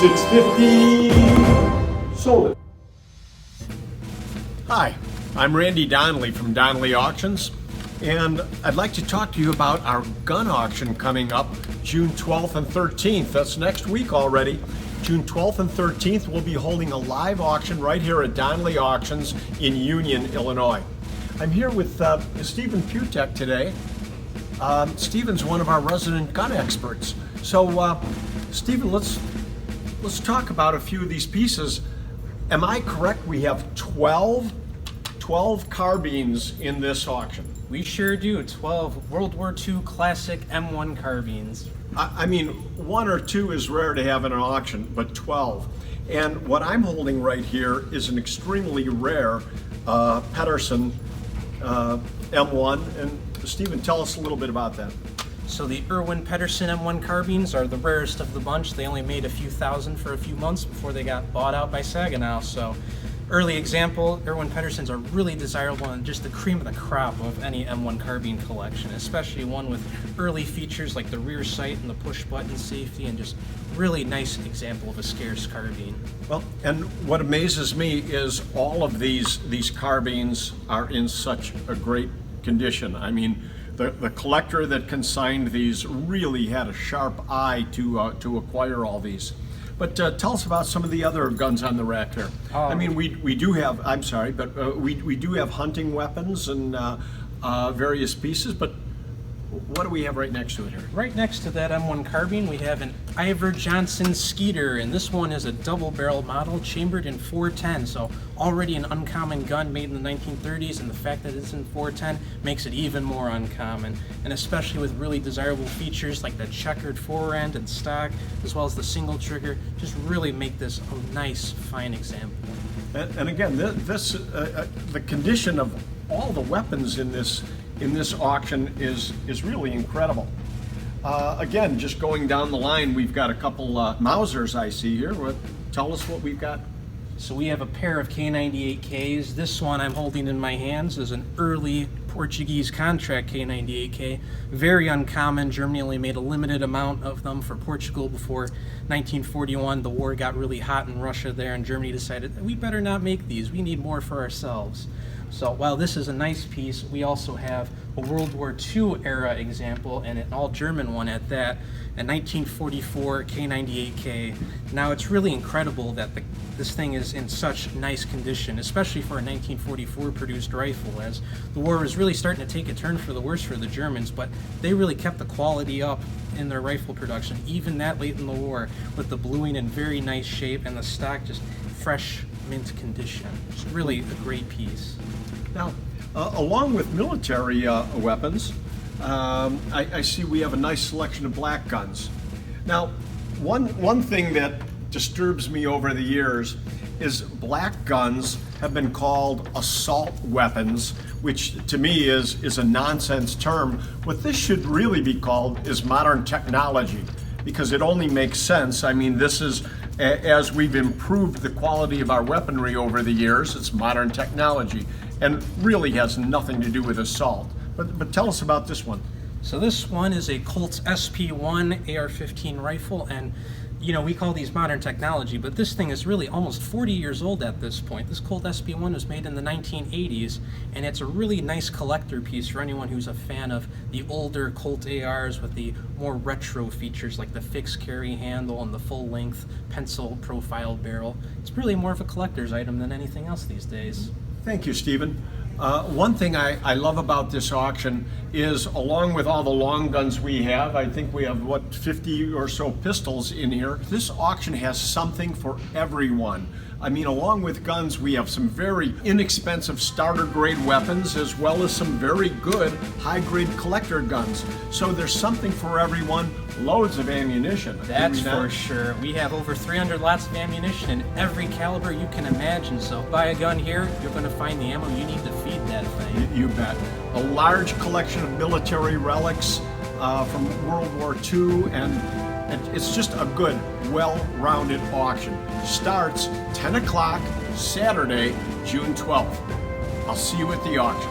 $650. Sold it. Hi, I'm Randy Donley from Donley Auctions, and I'd like to talk to you about our gun auction coming up June 12th and 13th. That's next week already. June 12th and 13th, we'll be holding a live auction right here at Donley Auctions in Union, Illinois. I'm here with Stephen Putek today. Stephen's one of our resident gun experts. So, Stephen, let's talk about a few of these pieces. Am I correct? We have 12 carbines in this auction. We sure do. 12 World War II classic M1 carbines. I mean, one or two is rare to have in an auction, but 12. And what I'm holding right here is an extremely rare Pedersen M1. And Stephen, tell us a little bit about that. So the Irwin Pedersen M1 carbines are the rarest of the bunch. They only made a few thousand for a few months before they got bought out by Saginaw. So early example, Irwin Pedersens are really desirable and just the cream of the crop of any M1 carbine collection, especially one with early features like the rear sight and the push button safety, and just really nice example of a scarce carbine. Well, and what amazes me is all of these carbines are in such a great condition. I mean, the collector that consigned these really had a sharp eye to acquire all these. But tell us about some of the other guns on the rack here. I mean, we do have, I'm sorry, but we do have hunting weapons and various pieces, but what do we have right next to it here? Right next to that M1 carbine, we have an Iver Johnson Skeeter, and this one is a double barrel model chambered in 410, so already an uncommon gun made in the 1930s, and the fact that it's in 410 makes it even more uncommon, and especially with really desirable features like the checkered fore end and stock, as well as the single trigger, just really make this a nice, fine example. And again, the condition of all the weapons in this auction is really incredible. Again, just going down the line, we've got a couple Mausers I see here. Tell us what we've got. So we have a pair of K98Ks. This one I'm holding in my hands is an early Portuguese contract K98K. Very uncommon. Germany only made a limited amount of them for Portugal before 1941. The war got really hot in Russia there, and Germany decided we better not make these. We need more for ourselves. So while this is a nice piece, we also have a World War II era example, and an all-German one at that, a 1944 K98K. Now it's really incredible that this thing is in such nice condition, especially for a 1944 produced rifle, as the war was really starting to take a turn for the worse for the Germans, but they really kept the quality up in their rifle production, even that late in the war, with the bluing in very nice shape and the stock just fresh mint condition. It's really a great piece. Now, along with military weapons, I see we have a nice selection of black guns. Now, one thing that disturbs me over the years is black guns have been called assault weapons, which to me is a nonsense term. What this should really be called is modern technology, because it only makes sense. I mean, this is, as we've improved the quality of our weaponry over the years, it's modern technology, and really has nothing to do with assault. But tell us about this one. So this one is a Colt SP1 AR-15 rifle, and you know, we call these modern technology, but this thing is really almost 40 years old at this point. This Colt SP1 was made in the 1980s, and it's a really nice collector piece for anyone who's a fan of the older Colt ARs with the more retro features like the fixed carry handle and the full-length pencil profile barrel. It's really more of a collector's item than anything else these days. Thank you, Stephen. One thing I love about this auction is, along with all the long guns we have, I think we have, 50 or so pistols in here. This auction has something for everyone. I mean, along with guns, we have some very inexpensive starter grade weapons, as well as some very good high grade collector guns. So there's something for everyone, loads of ammunition. That's for sure. We have over 300 lots of ammunition in every caliber you can imagine. So buy a gun here, you're going to find the ammo you need to feed that thing. You bet. A large collection of military relics from World War II, and it's just a good, well-rounded auction. Starts 10 o'clock Saturday, June 12th. I'll see you at the auction.